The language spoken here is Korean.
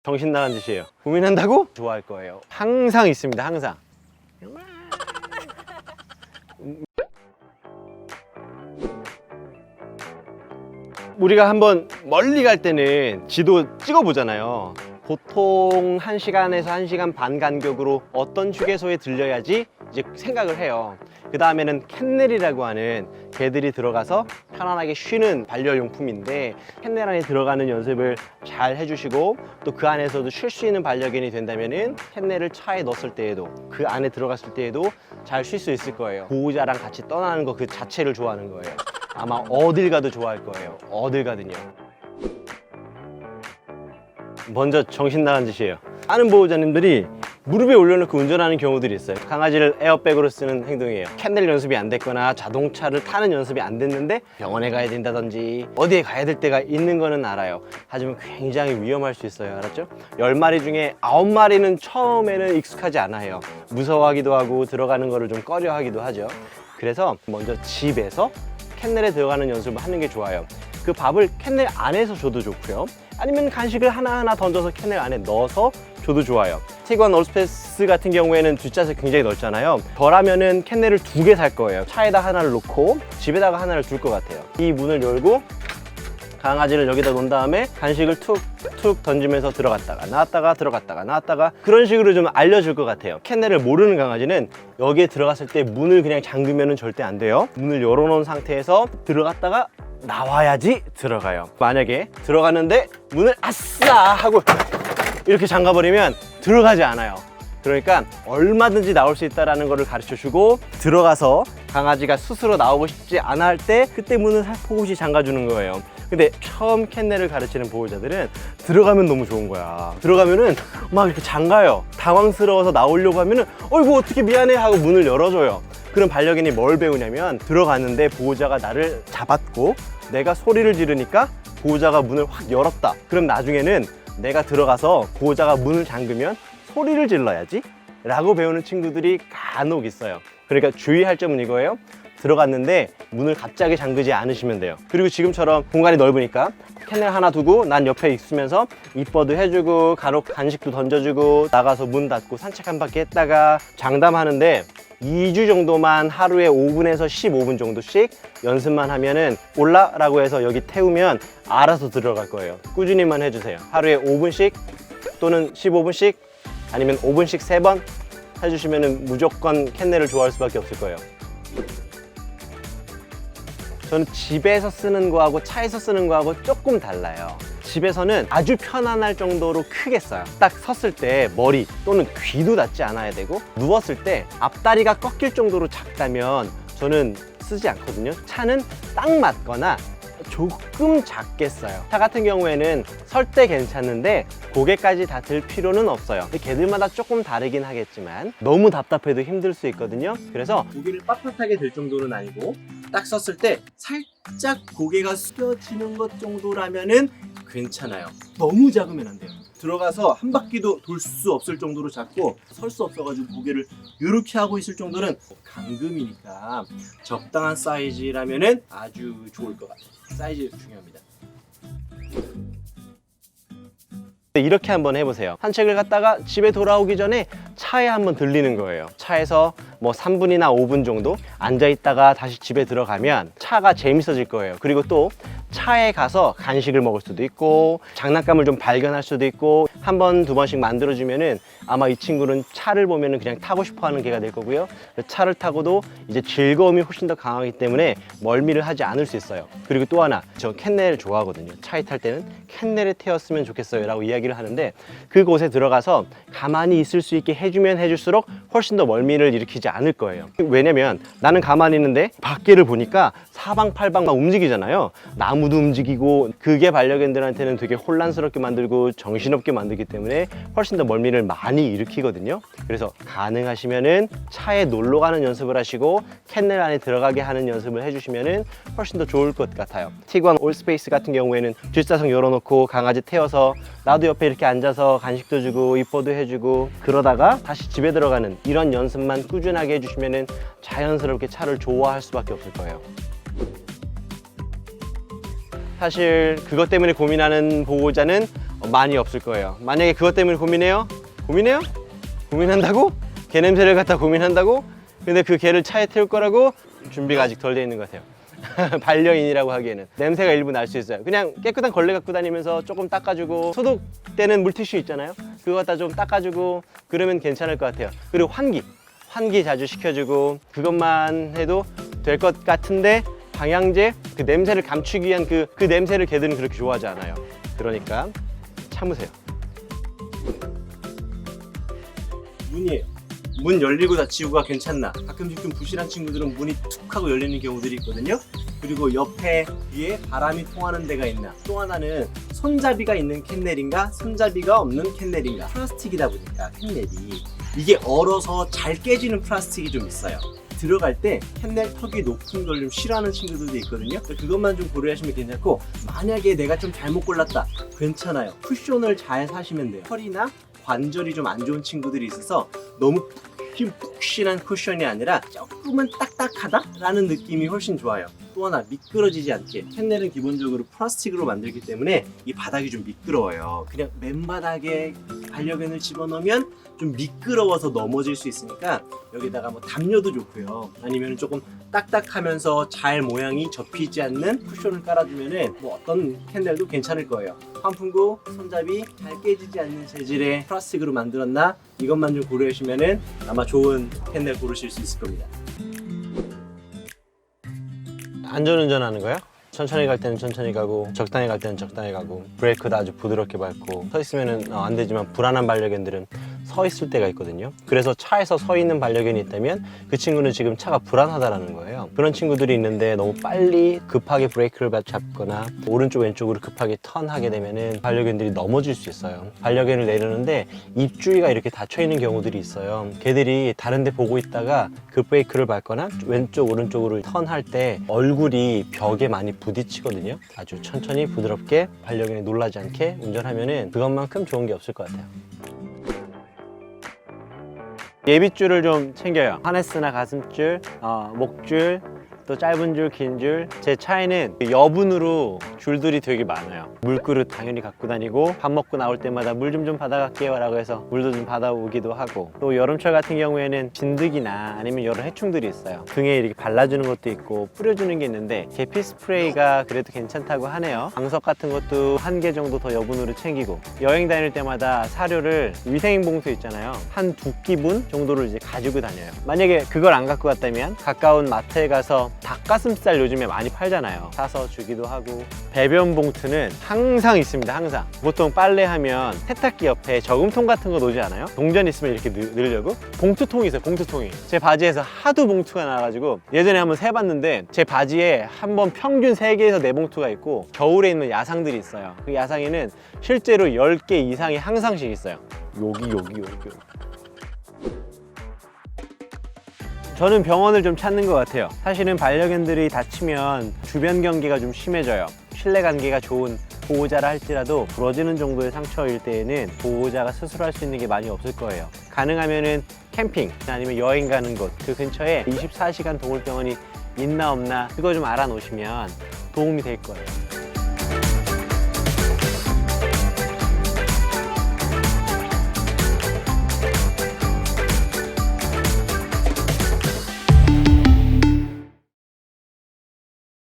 정신 나간 짓이에요. 고민한다고? 좋아할 거예요. 항상 있습니다. 항상. 우리가 한번 멀리 갈 때는 지도 찍어 보잖아요. 보통 1시간에서 1시간 반 간격으로 어떤 휴게소에 들려야지 이제 생각을 해요. 그 다음에는 캔넬이라고 하는 개들이 들어가서 편안하게 쉬는 반려용품인데, 캔넬 안에 들어가는 연습을 잘 해주시고 또 그 안에서도 쉴 수 있는 반려견이 된다면은 캔넬을 차에 넣었을 때에도 그 안에 들어갔을 때에도 잘 쉴 수 있을 거예요. 보호자랑 같이 떠나는 거 그 자체를 좋아하는 거예요. 아마 어딜 가도 좋아할 거예요. 어딜 가든요. 먼저 정신 나간 짓이에요. 많은 보호자님들이 무릎에 올려놓고 운전하는 경우들이 있어요. 강아지를 에어백으로 쓰는 행동이에요. 캔넬 연습이 안 됐거나 자동차를 타는 연습이 안 됐는데 병원에 가야 된다든지 어디에 가야 될 때가 있는 거는 알아요. 하지만 굉장히 위험할 수 있어요. 알았죠? 10마리 중에 9마리는 처음에는 익숙하지 않아요. 무서워하기도 하고 들어가는 거를 좀 꺼려 하기도 하죠. 그래서 먼저 집에서 캔넬에 들어가는 연습을 하는 게 좋아요. 그 밥을 캔넬 안에서 줘도 좋고요. 아니면 간식을 하나하나 던져서 캔넬 안에 넣어서 줘도 좋아요. 티구안 올스페이스 같은 경우에는 뒷좌석 굉장히 넓잖아요. 덜하면은 캔넬을 2개 살 거예요. 차에다 하나를 놓고 집에다가 하나를 둘 것 같아요. 이 문을 열고 강아지를 여기다 놓은 다음에 간식을 툭툭 던지면서 들어갔다가 나왔다가 들어갔다가 나왔다가, 그런 식으로 좀 알려줄 것 같아요. 캔넬을 모르는 강아지는 여기에 들어갔을 때 문을 그냥 잠그면 절대 안 돼요. 문을 열어놓은 상태에서 들어갔다가 나와야지 들어가요. 만약에 들어갔는데 문을 아싸 하고 이렇게 잠가버리면 들어가지 않아요. 그러니까 얼마든지 나올 수 있다는 것을 가르쳐주고, 들어가서 강아지가 스스로 나오고 싶지 않아 할 때 그때 문을 살포시 잠가주는 거예요. 근데 처음 캔넬을 가르치는 보호자들은 들어가면 너무 좋은 거야. 들어가면은 막 이렇게 잠가요. 당황스러워서 나오려고 하면은 어이구 어떻게 미안해 하고 문을 열어줘요. 그럼 반려견이 뭘 배우냐면, 들어갔는데 보호자가 나를 잡았고 내가 소리를 지르니까 보호자가 문을 확 열었다. 그럼 나중에는 내가 들어가서 보호자가 문을 잠그면 소리를 질러야지 라고 배우는 친구들이 간혹 있어요. 그러니까 주의할 점은 이거예요. 들어갔는데 문을 갑자기 잠그지 않으시면 돼요. 그리고 지금처럼 공간이 넓으니까 캔넬 하나 두고 난 옆에 있으면서 이뻐도 해주고 간혹 간식도 던져주고 나가서 문 닫고 산책 한 바퀴 했다가 장담하는데 2주 정도만 하루에 5분에서 15분 정도씩 연습만 하면은 올라 라고 해서 여기 태우면 알아서 들어갈 거예요. 꾸준히만 해주세요. 하루에 5분씩 또는 15분씩 아니면 5분씩 3번 해주시면은 무조건 캔넬을 좋아할 수밖에 없을 거예요. 저는 집에서 쓰는 거하고 차에서 쓰는 거하고 조금 달라요. 집에서는 아주 편안할 정도로 크게 써요. 딱 섰을 때 머리 또는 귀도 닿지 않아야 되고, 누웠을 때 앞다리가 꺾일 정도로 작다면 저는 쓰지 않거든요. 차는 딱 맞거나 조금 작게 써요. 차 같은 경우에는 설 때 괜찮은데 고개까지 다 들 필요는 없어요. 개들마다 조금 다르긴 하겠지만 너무 답답해도 힘들 수 있거든요. 그래서 고개를 빳빳하게 들 정도는 아니고 딱 섰을 때 살짝 고개가 숙여지는 것 정도라면은 괜찮아요. 너무 작으면 안 돼요. 들어가서 한 바퀴도 돌 수 없을 정도로 작고 설 수 없어가지고 고개를 이렇게 하고 있을 정도는 감금이니까 적당한 사이즈라면은 아주 좋을 것 같아요. 사이즈 중요합니다. 이렇게 한번 해보세요. 산책을 갔다가 집에 돌아오기 전에 차에 한번 들리는 거예요. 차에서 뭐 3분이나 5분 정도 앉아있다가 다시 집에 들어가면 차가 재밌어질 거예요. 그리고 또 차에 가서 간식을 먹을 수도 있고 장난감을 좀 발견할 수도 있고, 한 번, 두 번씩 만들어주면은 아마 이 친구는 차를 보면은 그냥 타고 싶어 하는 개가 될 거고요. 차를 타고도 이제 즐거움이 훨씬 더 강하기 때문에 멀미를 하지 않을 수 있어요. 그리고 또 하나, 저 캔넬을 좋아하거든요. 차에 탈 때는 캔넬에 태웠으면 좋겠어요 라고 이야기를 하는데, 그곳에 들어가서 가만히 있을 수 있게 해주면 해줄수록 훨씬 더 멀미를 일으키지 않을 거예요. 왜냐면 나는 가만히 있는데 밖에를 보니까 사방팔방 막 움직이잖아요. 나무도 움직이고, 그게 반려견들한테는 되게 혼란스럽게 만들고 정신없게 만들기 때문에 훨씬 더 멀미를 많이 일으키거든요. 그래서 가능하시면은 차에 놀러 가는 연습을 하시고 캔넬 안에 들어가게 하는 연습을 해주시면은 훨씬 더 좋을 것 같아요. 티구안 올스페이스 같은 경우에는 뒷좌석 열어놓고 강아지 태워서 나도 옆에 이렇게 앉아서 간식도 주고 이뻐도 해주고, 그러다가 다시 집에 들어가는 이런 연습만 꾸준하게 해주시면은 자연스럽게 차를 좋아할 수밖에 없을 거예요. 사실 그것 때문에 고민하는 보호자는 많이 없을 거예요. 만약에 그것 때문에 고민해요? 고민한다고? 개 냄새를 갖다 고민한다고? 근데 그 개를 차에 태울 거라고? 준비가 아직 덜 돼 있는 것 같아요. 반려인이라고 하기에는 냄새가 일부 날 수 있어요. 그냥 깨끗한 걸레 갖고 다니면서 조금 닦아주고, 소독되는 물티슈 있잖아요, 그거 갖다 좀 닦아주고 그러면 괜찮을 것 같아요. 그리고 환기 자주 시켜주고, 그것만 해도 될 것 같은데, 방향제, 그 냄새를 감추기 위한 그 냄새를 개들은 그렇게 좋아하지 않아요. 그러니까 참으세요. 문이에요. 문 열리고 닫히고가 괜찮나? 가끔씩 좀 부실한 친구들은 문이 툭 하고 열리는 경우들이 있거든요. 그리고 옆에 위에 바람이 통하는 데가 있나? 또 하나는 손잡이가 있는 캔넬인가 손잡이가 없는 캔넬인가? 플라스틱이다 보니까 캔넬이 이게 얼어서 잘 깨지는 플라스틱이 좀 있어요. 들어갈 때 캔넬 턱이 높은 걸 좀 싫어하는 친구들도 있거든요. 그것만 좀 고려하시면 괜찮고, 만약에 내가 좀 잘못 골랐다, 괜찮아요. 쿠션을 잘 사시면 돼요. 허리나 관절이 좀 안 좋은 친구들이 있어서 너무 푹신한 쿠션이 아니라 조금은 딱딱하다라는 느낌이 훨씬 좋아요. 또 하나, 미끄러지지 않게. 캔넬은 기본적으로 플라스틱으로 만들기 때문에 이 바닥이 좀 미끄러워요. 그냥 맨바닥에 반려견을 집어넣으면 좀 미끄러워서 넘어질 수 있으니까 여기다가 뭐 담요도 좋고요. 아니면 조금 딱딱하면서 잘 모양이 접히지 않는 쿠션을 깔아주면은 뭐 어떤 캔넬도 괜찮을 거예요. 환풍구, 손잡이 잘 깨지지 않는 재질의 플라스틱으로 만들었나? 이것만 좀 고려하시면은 아마 좋은 캔넬 고르실 수 있을 겁니다. 안전운전하는 거요? 천천히 갈 때는 천천히 가고, 적당히 갈 때는 적당히 가고, 브레이크도 아주 부드럽게 밟고. 서 있으면은 안 되지만 불안한 반려견들은 서 있을 때가 있거든요. 그래서 차에서 서 있는 반려견이 있다면 그 친구는 지금 차가 불안하다라는 거예요. 그런 친구들이 있는데 너무 빨리 급하게 브레이크를 잡거나 오른쪽 왼쪽으로 급하게 턴하게 되면은 반려견들이 넘어질 수 있어요. 반려견을 내리는데 입주위가 이렇게 닫혀 있는 경우들이 있어요. 걔들이 다른 데 보고 있다가 그 브레이크를 밟거나 왼쪽 오른쪽으로 턴할 때 얼굴이 벽에 많이 부딪히거든요. 아주 천천히 부드럽게 반려견이 놀라지 않게 운전하면은 그것만큼 좋은 게 없을 것 같아요. 예비줄을 좀 챙겨요. 하네스나 가슴줄, 목줄, 또 짧은 줄, 긴 줄. 제 차에는 여분으로 줄들이 되게 많아요. 물그릇 당연히 갖고 다니고, 밥 먹고 나올 때마다 물 좀 받아갈게요 라고 해서 물도 좀 받아오기도 하고, 또 여름철 같은 경우에는 진드기나 아니면 여러 해충들이 있어요. 등에 이렇게 발라주는 것도 있고 뿌려주는 게 있는데, 계피 스프레이가 그래도 괜찮다고 하네요. 방석 같은 것도 한 개 정도 더 여분으로 챙기고, 여행 다닐 때마다 사료를 위생 봉투 있잖아요, 한 2끼분 정도를 이제 가지고 다녀요. 만약에 그걸 안 갖고 갔다면 가까운 마트에 가서 닭가슴살 요즘에 많이 팔잖아요. 사서 주기도 하고. 배변 봉투는 항상 있습니다. 항상. 보통 빨래하면 세탁기 옆에 저금통 같은 거 놓지 않아요? 동전 있으면 이렇게 넣으려고 봉투통이 있어요. 봉투통이. 제 바지에서 하도 봉투가 나와가지고 예전에 한번 세봤는데, 제 바지에 한번 평균 3개에서 4봉투가 있고, 겨울에 있는 야상들이 있어요. 그 야상에는 실제로 10개 이상이 항상씩 있어요. 여기. 저는 병원을 좀 찾는 것 같아요. 사실은 반려견들이 다치면 주변 경계가 좀 심해져요. 실내 관계가 좋은 보호자라 할지라도 부러지는 정도의 상처일 때에는 보호자가 스스로 할 수 있는 게 많이 없을 거예요. 가능하면은 캠핑 아니면 여행 가는 곳, 그 근처에 24시간 동물병원이 있나 없나 그거 좀 알아놓으시면 도움이 될 거예요.